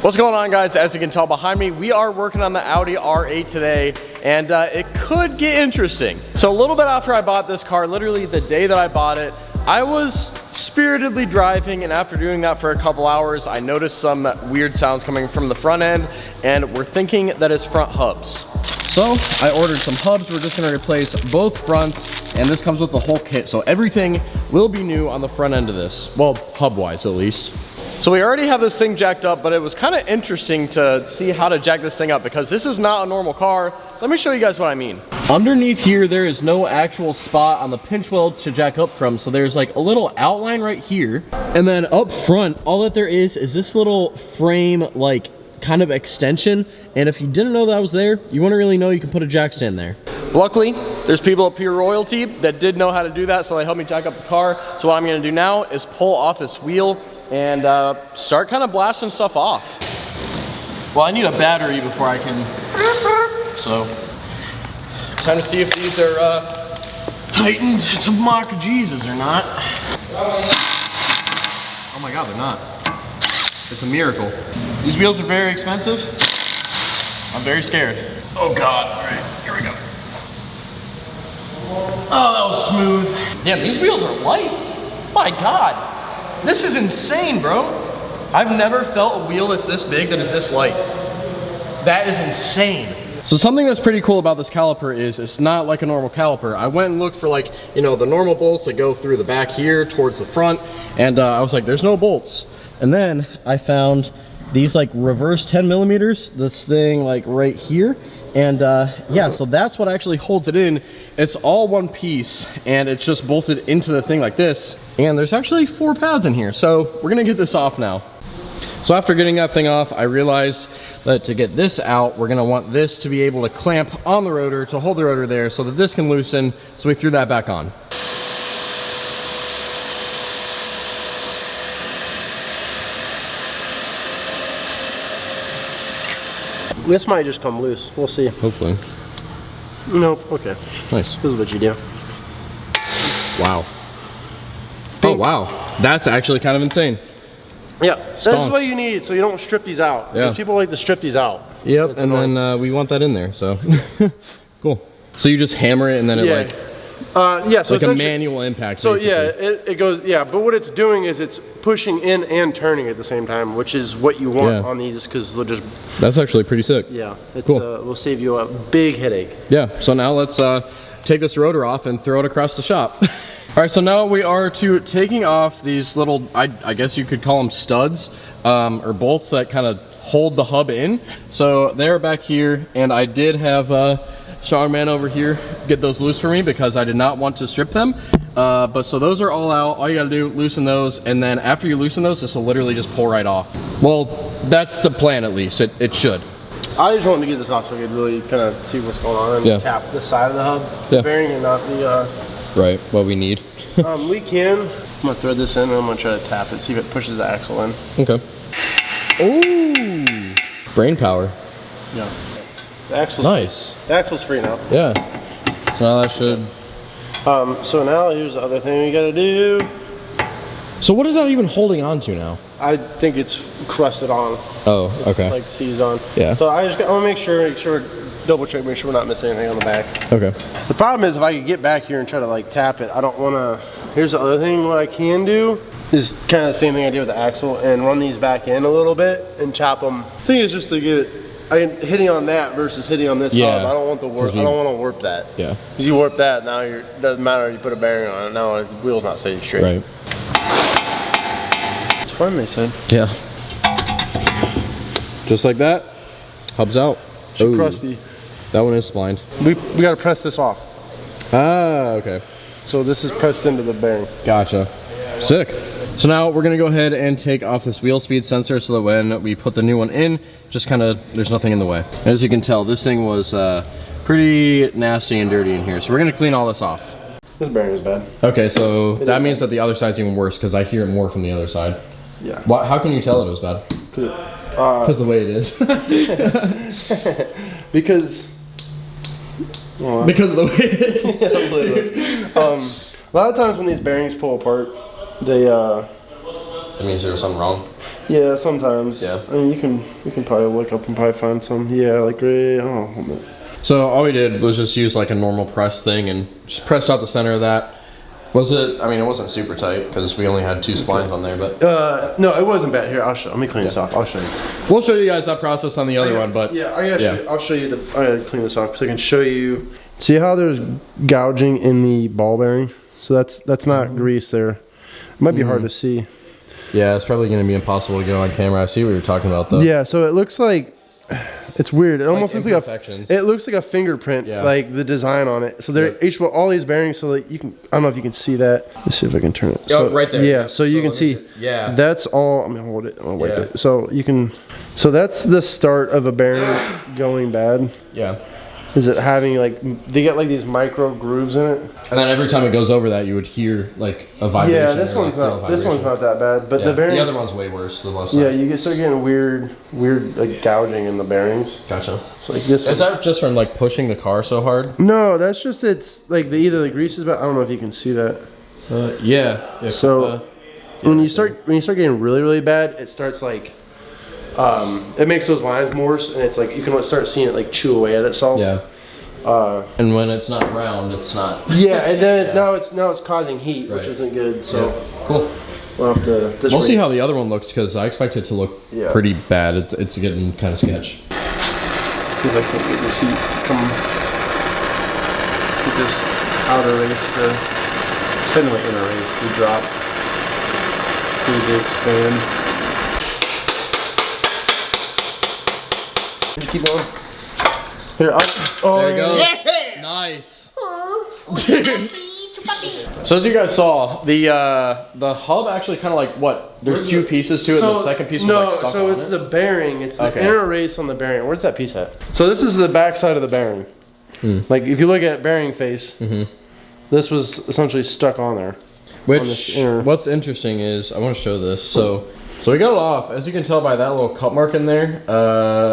What's going on, guys? As you can tell behind me, we are working on the Audi R8 today, and it could get interesting. So a little bit after I bought this car, literally the day that I bought it, I was spiritedly driving, and after doing that for a couple hours, I noticed some weird sounds coming from the front end, and we're thinking that it's front hubs. So I ordered some hubs. We're just gonna replace both fronts, and this comes with the whole kit. So everything will be new on the front end of this. Well, hub-wise at least. So we already have this thing jacked up, but it was kind of interesting to see how to jack this thing up because this is not a normal car. Let me show you guys what I mean. Underneath here, there is no actual spot on the pinch welds to jack up from. So there's like a little outline right here. And then up front, all that there is this little frame, like kind of extension. And if you didn't know that was there, you wouldn't really know you can put a jack stand there. Luckily, there's people at Pure Royalty that did know how to do that, so they helped me jack up the car. So what I'm gonna do now is pull off this wheel and start kind of blasting stuff off. Well, I need a battery before I can, so time to see if these are tightened to mock Jesus or not. Oh my God, they're not. It's a miracle. These wheels are very expensive. I'm very scared. Oh God, all right, here we go. Oh, that was smooth. Damn, these wheels are light. My God. This is insane, bro. I've never felt a wheel that's this big that is this light. That is insane. So something that's pretty cool about this caliper is it's not like a normal caliper. I went and looked for, like, you know, the normal bolts that go through the back here towards the front, and I was like, there's no bolts. And then I found these like reverse 10 millimeters, this thing like right here. And yeah, so that's what actually holds it in. It's all one piece and it's just bolted into the thing like this. And there's actually 4 pads in here. So we're gonna get this off now. So after getting that thing off, I realized that to get this out, we're gonna want this to be able to clamp on the rotor to hold the rotor there so that this can loosen. So we threw that back on. This might just come loose. We'll see. Hopefully. No, okay. Nice. This is what you do. Wow. Oh, wow. That's actually kind of insane. Yeah, that's what you need so you don't strip these out. Yeah. Because people like to strip these out. Yep, it's and annoying. Then we want that in there, so. Cool. So you just hammer it and then it like... yeah, so like a manual impact. So basically. yeah, it goes, yeah, but what it's doing is it's pushing in and turning at the same time, which is what you want on these because they'll just... That's actually pretty sick. Yeah, it's cool. Will save you a big headache. Yeah, so now let's take this rotor off and throw it across the shop. All right, so now we are taking off these little, I guess you could call them studs or bolts that kind of hold the hub in. So they're back here, and I did have Strongman over here get those loose for me because I did not want to strip them. But so those are all out. All you gotta do, loosen those, and then after you loosen those, this will literally just pull right off. Well, that's the plan at least. It should. I just wanted to get this off so I could really kind of see what's going on and tap the side of the hub bearing and not the... Right, what we need. We can. I'm gonna thread this in and I'm gonna try to tap it, see if it pushes the axle in. Okay. Ooh! Brain power. Yeah. The axle's nice. Free. The axle's free now. Yeah. So now that should... so now here's the other thing we gotta do. So what is that even holding on to now? I think it's crusted on. Oh, okay. It's like seized on. Yeah. So I wanna make sure, double check, make sure we're not missing anything on the back. Okay. The problem is if I could get back here and try to like tap it, I don't wanna, here's the other thing, what I can do is kind of the same thing I did with the axle and run these back in a little bit and tap them. The thing is just to get hitting on that versus hitting on this hub. I don't want the warp. I don't want to warp that. Yeah. Because you warp that, now doesn't matter if you put a bearing on it. Now the wheel's not sitting straight. Right. It's fun, they said. Yeah. Just like that. Hub's out. Too crusty. That one is splined. We got to press this off. Ah, okay. So this is pressed into the bearing. Gotcha. Sick. So now we're gonna go ahead and take off this wheel speed sensor so that when we put the new one in, just kind of, there's nothing in the way. And as you can tell, this thing was pretty nasty and dirty in here. So we're gonna clean all this off. This bearing is bad. Okay, so that means that the other side's even worse because I hear it more from the other side. Yeah. How can you tell it was bad? Because the way it is. Because of the way it is. Yeah, literally. A lot of times when these bearings pull apart, they That means there was something wrong. Yeah, sometimes. Yeah. I mean, you can probably look up and probably find some. Yeah, like oh. So all we did was just use like a normal press thing and just press out the center of that. Was it? I mean, it wasn't super tight because we only had 2 splines on there, but no, it wasn't bad. Here, let me clean this off. I'll show you. We'll show you guys that process on the other one, but yeah, I'll show you I gotta clean this off because I can show you. See how there's gouging in the ball bearing? So that's not grease there. It might be hard to see. Yeah, it's probably gonna be impossible to get on camera. I see what you're talking about though. Yeah, so it looks like it's weird. It almost looks like a fingerprint, yeah. like the design on it. So they're all these bearings, so that you can. I don't know if you can see that. Let's see if I can turn it. Oh, right there. Yeah, so you can see. Yeah. That's all. I'm gonna hold it. I'm gonna wipe it. So you can. So that's the start of a bearing going bad. Yeah. Is it having like they get like these micro grooves in it? And then every time it goes over that, you would hear like a vibration. Yeah, this one's not that bad, but the bearings. The other one's way worse. The left side. Yeah, you start getting weird like gouging in the bearings. Gotcha. So like this. Is that just from like pushing the car so hard? No, that's just it's like either the grease is bad. I don't know if you can see that. Yeah. So when you start getting really bad, it starts like it makes those lines morse, and it's like you can start seeing it like chew away at itself. Yeah. And when it's not round, it's not. Yeah, and then now it's causing heat, which isn't good. So cool. We'll have to. We'll see how the other one looks because I expect it to look pretty bad. It's getting kind of sketch. See if I can get this heat come. Get this outer race to, depending on the inner race, we drop. Need to expand. Keep going. Here, there you go. Yeah. Nice. So as you guys saw, the hub actually kind of like what? There's 2 pieces to it. And the second piece was like stuck on it. So it's the bearing. It's the inner race on the bearing. Where's that piece at? So this is the back side of the bearing. Like if you look at bearing face, this was essentially stuck on there. Which what's interesting is I want to show this. So we got it off. As you can tell by that little cut mark in there,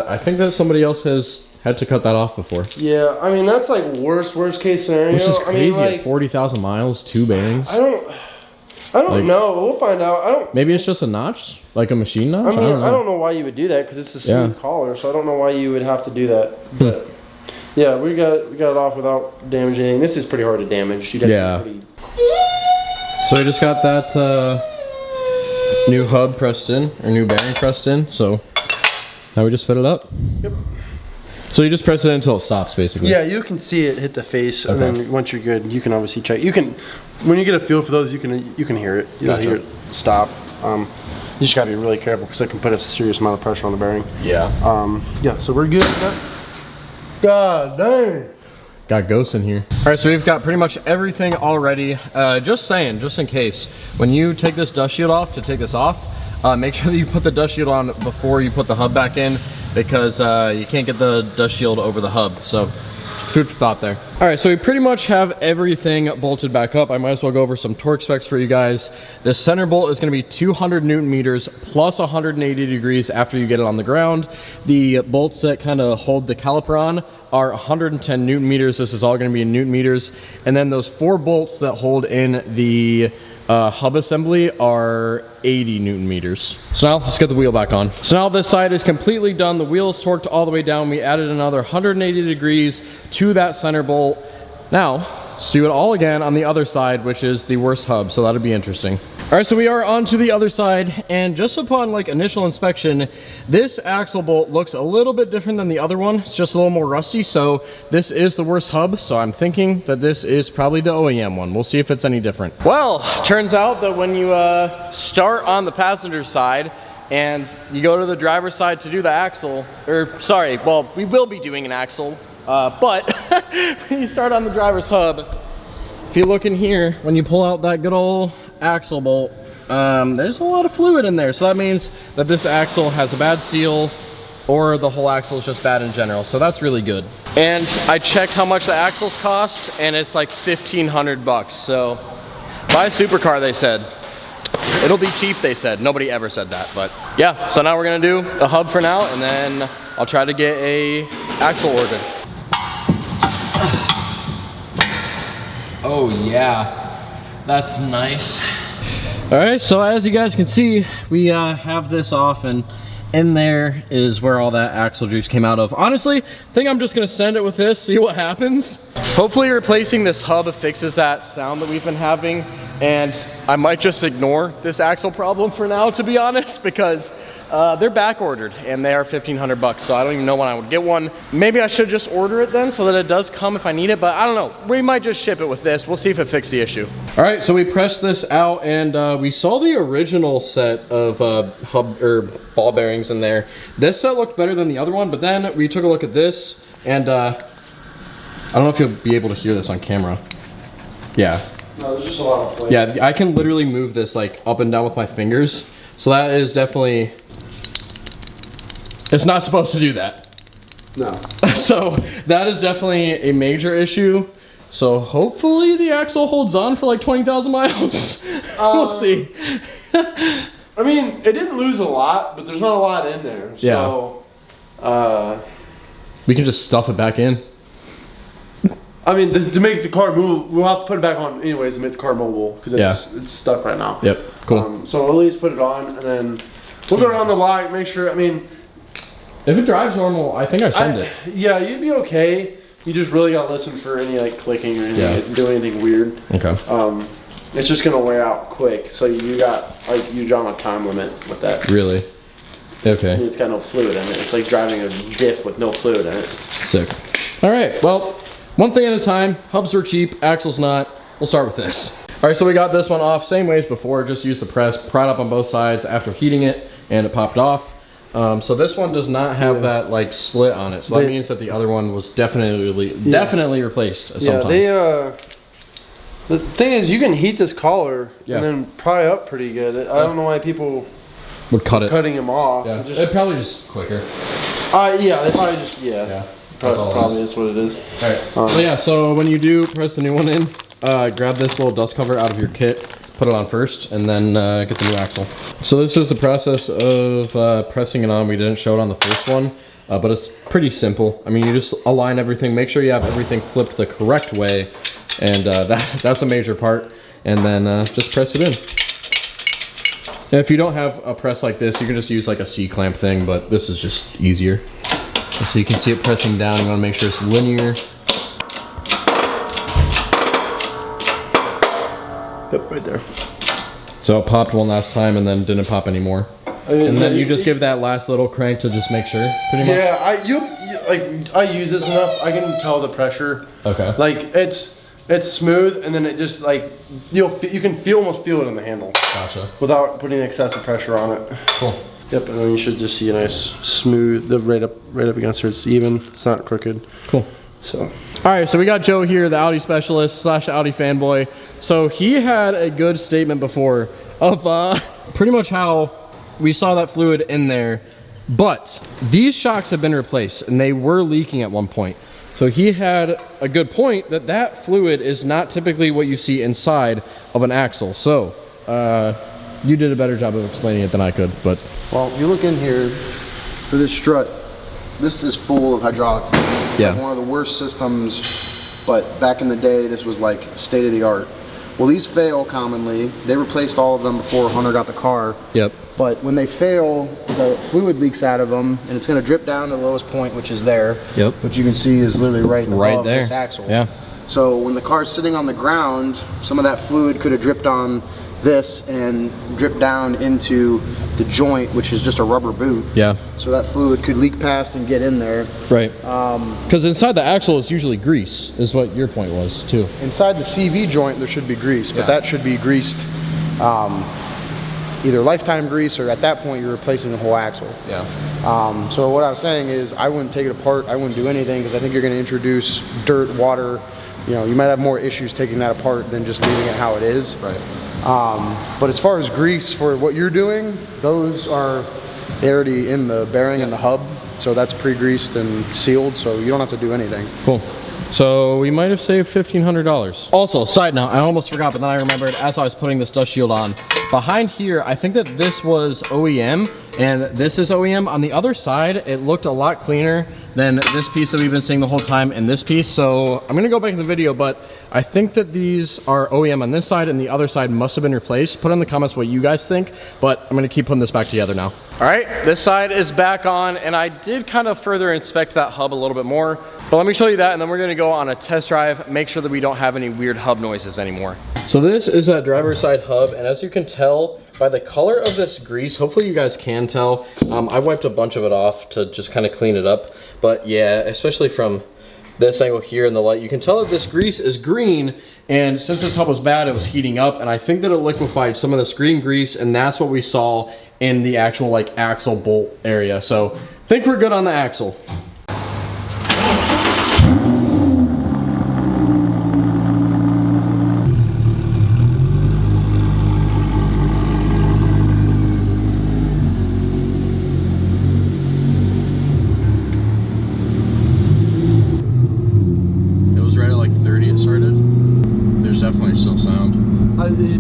I think that somebody else has had to cut that off before. Yeah, I mean that's like worst case scenario. Which is crazy. I mean, like, at 40,000 miles, 2 bearings. I don't know. We'll find out. Maybe it's just a notch, like a machine notch. I mean, I don't know why you would do that because it's a smooth collar, so I don't know why you would have to do that. But yeah, we got it off without damaging anything. This is pretty hard to damage. You'd have to be So we just got that new hub pressed in, or new bearing pressed in. So now we just fit it up. Yep. So you just press it in until it stops, basically. Yeah, you can see it hit the face, and then once you're good, you can obviously check. You can, when you get a feel for those, you can hear it. You can hear it stop. You just gotta be really careful because it can put a serious amount of pressure on the bearing. Yeah. Yeah. So we're good. God dang. Got ghosts in here. All right, so we've got pretty much everything already. Just saying, just in case, when you take this dust shield off to take this off, make sure that you put the dust shield on before you put the hub back in, because you can't get the dust shield over the hub. So food for thought there. All right, so we pretty much have everything bolted back up. I might as well go over some torque specs for you guys. The center bolt is gonna be 200 Newton meters plus 180 degrees after you get it on the ground. The bolts that kind of hold the caliper on are 110 Newton meters. This is all gonna be in Newton meters. And then those 4 bolts that hold in the hub assembly are 80 Newton meters. So now let's get the wheel back on. So now this side is completely done. The wheel is torqued all the way down. We added another 180 degrees to that center bolt. Now let's do it all again on the other side, which is the worst hub. So that'll be interesting. All right, so we are on to the other side, and just upon like initial inspection, this axle bolt looks a little bit different than the other one. It's just a little more rusty, so this is the worst hub, so I'm thinking that this is probably the OEM one. We'll see if it's any different. Well, turns out that when you start on the passenger side and you go to the driver's side to do the axle, or sorry, well, we will be doing an axle, but when you start on the driver's hub, if you look in here, when you pull out that good old axle bolt, there's a lot of fluid in there, so that means that this axle has a bad seal, or the whole axle is just bad in general. So that's really good. And I checked how much the axles cost, and it's like 1,500 bucks. So buy a supercar, they said. It'll be cheap, they said. Nobody ever said that, but yeah. So now we're gonna do the hub for now, and then I'll try to get a axle ordered. Oh yeah. That's nice. All right, so as you guys can see, we have this off, and in there is where all that axle juice came out of. Honestly, I think I'm just gonna send it with this, see what happens. Hopefully replacing this hub fixes that sound that we've been having, and I might just ignore this axle problem for now, to be honest, because they're back ordered and they are 1,500 bucks, so I don't even know when I would get one. Maybe I should just order it then so that it does come if I need it, but I don't know. We might just ship it with this. We'll see if it fixes the issue. All right, so we pressed this out, and we saw the original set of hub or ball bearings in there. This set looked better than the other one, but then we took a look at this, and I don't know if you'll be able to hear this on camera. Yeah. No, there's just a lot of play. Yeah, I can literally move this like up and down with my fingers. So that is definitely, it's not supposed to do that. No. So that is definitely a major issue. So hopefully the axle holds on for like 20,000 miles. We'll see. I mean, it didn't lose a lot, but there's not a lot in there. So, we can just stuff it back in. I mean, to make the car move, we'll have to put it back on anyways to make the car mobile, because it's stuck right now. Yep, cool. So we'll at least put it on, and then we'll go around the lot, make sure, I mean... If it drives normal, I think I send it. Yeah, you'd be okay. You just really gotta listen for any like clicking or anything, do anything weird. Okay. It's just gonna wear out quick, so you got, like, you draw a time limit with that. Really? Okay. It's got no fluid in it. It's like driving a diff with no fluid in it. Sick. All right, well, one thing at a time. Hubs are cheap, axle's not. We'll start with this. All right, so we got this one off same way as before. Just used the press, pried up on both sides after heating it, and it popped off. So this one does not have that like slit on it. So that means that the other one was definitely replaced at some time. The thing is, you can heat this collar and then pry up pretty good. I don't know why people would cut it. Cutting them off. Yeah, it's probably just quicker. Yeah, they probably just probably that's what it is. All right. So yeah, so when you do press the new one in, grab this little dust cover out of your kit, put it on first, and then get the new axle. So this is the process of pressing it on. We didn't show it on the first one, but it's pretty simple. I mean, you just align everything, make sure you have everything flipped the correct way, and that's a major part. And then just press it in. And if you don't have a press like this, you can just use like a C-clamp thing, but this is just easier. So you can see it pressing down. You want to make sure it's linear. Yep, right there. So it popped one last time and then didn't pop anymore. And then you just give that last little crank to just make sure, pretty much. Yeah, I use this enough. I can tell the pressure. Okay. Like it's smooth, and then it just like you can almost feel it in the handle. Gotcha. Without putting excessive pressure on it. Cool. Yep, and then you should just see a nice smooth, right up against her. It's even. It's not crooked. Cool. So. All right, so we got Joe here, the Audi specialist / Audi fanboy. So he had a good statement before of pretty much how we saw that fluid in there, but these shocks have been replaced and they were leaking at one point. So he had a good point that that fluid is not typically what you see inside of an axle. So you did a better job of explaining it than I could, but. Well, if you look in here for this strut, this is full of hydraulic fluid. It's like one of the worst systems, but back in the day, this was like state of the art. Well, these fail commonly. They replaced all of them before Hunter got the car. Yep. But when they fail, the fluid leaks out of them, and it's going to drip down to the lowest point, which is there. Yep. Which you can see is literally right above this axle. Yeah. So when the car's sitting on the ground, some of that fluid could have dripped on this and dripped down into the joint, which is just a rubber boot. Yeah. So that fluid could leak past and get in there. Right. Because inside the axle is usually grease, is what your point was too. Inside the CV joint there should be grease, but that should be greased either lifetime grease, or at that point you're replacing the whole axle. Yeah. So what I was saying is I wouldn't take it apart, I wouldn't do anything, because I think you're going to introduce dirt, water. You know, you might have more issues taking that apart than just leaving it how it is. Right. But as far as grease for what you're doing, those are already in the bearing and the hub, so that's pre-greased and sealed, so you don't have to do anything. Cool. So we might have saved $1,500. Also, side note, I almost forgot, but then I remembered as I was putting this dust shield on. Behind here, I think that this was OEM, and this is OEM. On the other side, it looked a lot cleaner than this piece that we've been seeing the whole time and this piece. So I'm gonna go back in the video, but I think that these are OEM on this side and the other side must have been replaced. Put in the comments what you guys think, but I'm gonna keep putting this back together now. All right, this side is back on, and I did kind of further inspect that hub a little bit more, but let me show you that, and then we're gonna go on a test drive, make sure that we don't have any weird hub noises anymore. So this is that driver's side hub, and as you can tell by the color of this grease, hopefully you guys can tell, I wiped a bunch of it off to just kind of clean it up, but yeah, especially from this angle here in the light, you can tell that this grease is green, and since this hub was bad, it was heating up, and I think that it liquefied some of this green grease, and that's what we saw in the actual like axle bolt area. So I think we're good on the axle.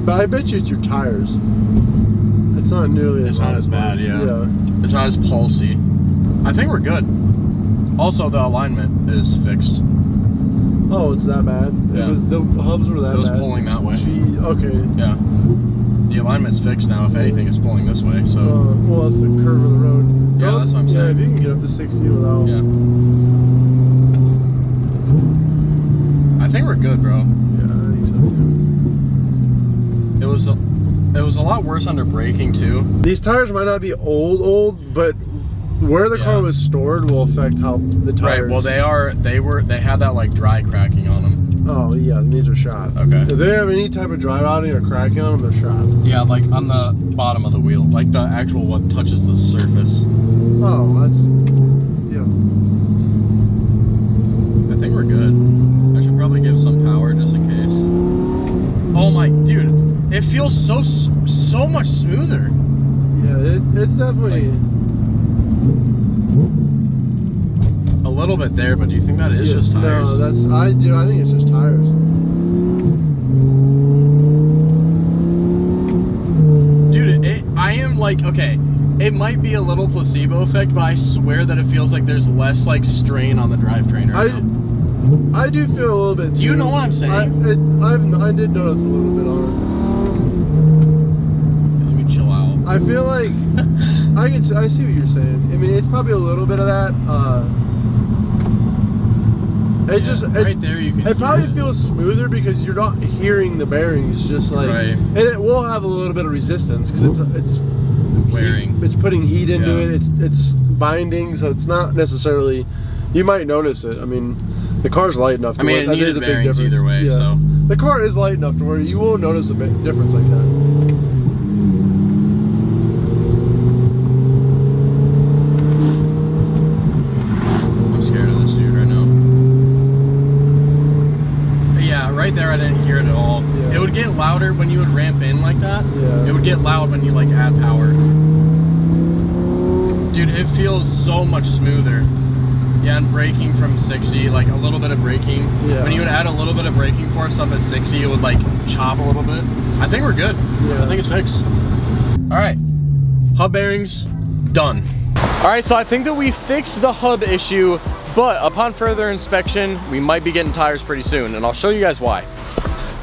But I bet you it's your tires. It's not nearly as not as bad, yeah. It's not as pulsy. I think we're good. Also, the alignment is fixed. Oh, it's that bad? Yeah. The hubs were that bad? It was pulling that way. Gee, okay. Yeah. The alignment's fixed now. If anything, it's pulling this way, so. Well, that's the curve of the road. Yeah, that's what I'm saying. Yeah, if you can get up to 60 without. Yeah. I think we're good, bro. Yeah, I think so too. It was a lot worse under braking too. These tires might not be old, but where the car was stored will affect how the tires. Right. Well, they had that like dry cracking on them. Oh yeah, and these are shot. Okay. If they have any type of dry rotting or cracking on them, they're shot. Yeah, like on the bottom of the wheel, like the actual what touches the surface. Oh, that's yeah. I think we're good. I should probably give some power just in case. Oh my, dude. It feels so much smoother. Yeah, it's definitely a little bit there, but do you think that is just tires? No, I think it's just tires. Dude, I am like, okay, it might be a little placebo effect, but I swear that it feels like there's less like strain on the drivetrain right now. I do feel a little bit too. Do you know what I'm saying? I did notice a little bit on it. Chill out. I feel like I see what you're saying. I mean, it's probably a little bit of that. Right there you can. It probably feels smoother because you're not hearing the bearings. Just like, and it will have a little bit of resistance because it's wearing. It's putting heat into it. It's binding, so it's not necessarily. You might notice it. I mean, the car's light enough to where that is a big difference. Either way, so the car is light enough to where you will notice a big difference like that. Right there, I didn't hear it at all. Yeah. It would get louder when you would ramp in like that. Yeah. It would get loud when you like add power. Dude, it feels so much smoother. Yeah, and braking from 60, like a little bit of braking. Yeah. When you would add a little bit of braking force up at 60, it would like chop a little bit. I think we're good. Yeah. I think it's fixed. All right, hub bearings, done. All right, so I think that we fixed the hub issue, but upon further inspection, we might be getting tires pretty soon, and I'll show you guys why.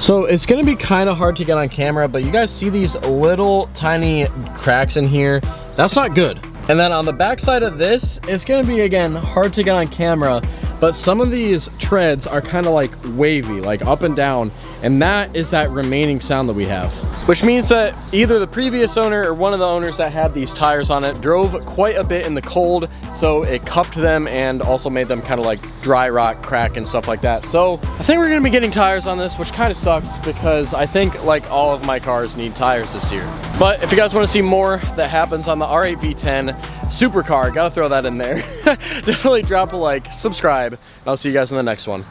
So it's gonna be kind of hard to get on camera, but you guys see these little tiny cracks in here? That's not good. And then on the back side of this, it's gonna be, again, hard to get on camera, but some of these treads are kind of like wavy, like up and down, and that is that remaining sound that we have. Which means that either the previous owner or one of the owners that had these tires on it drove quite a bit in the cold, so it cupped them and also made them kind of like dry rot, crack, and stuff like that. So I think we're gonna be getting tires on this, which kind of sucks because I think like all of my cars need tires this year. But if you guys want to see more that happens on the R8 V10 supercar, gotta throw that in there. Definitely drop a like, subscribe, and I'll see you guys in the next one.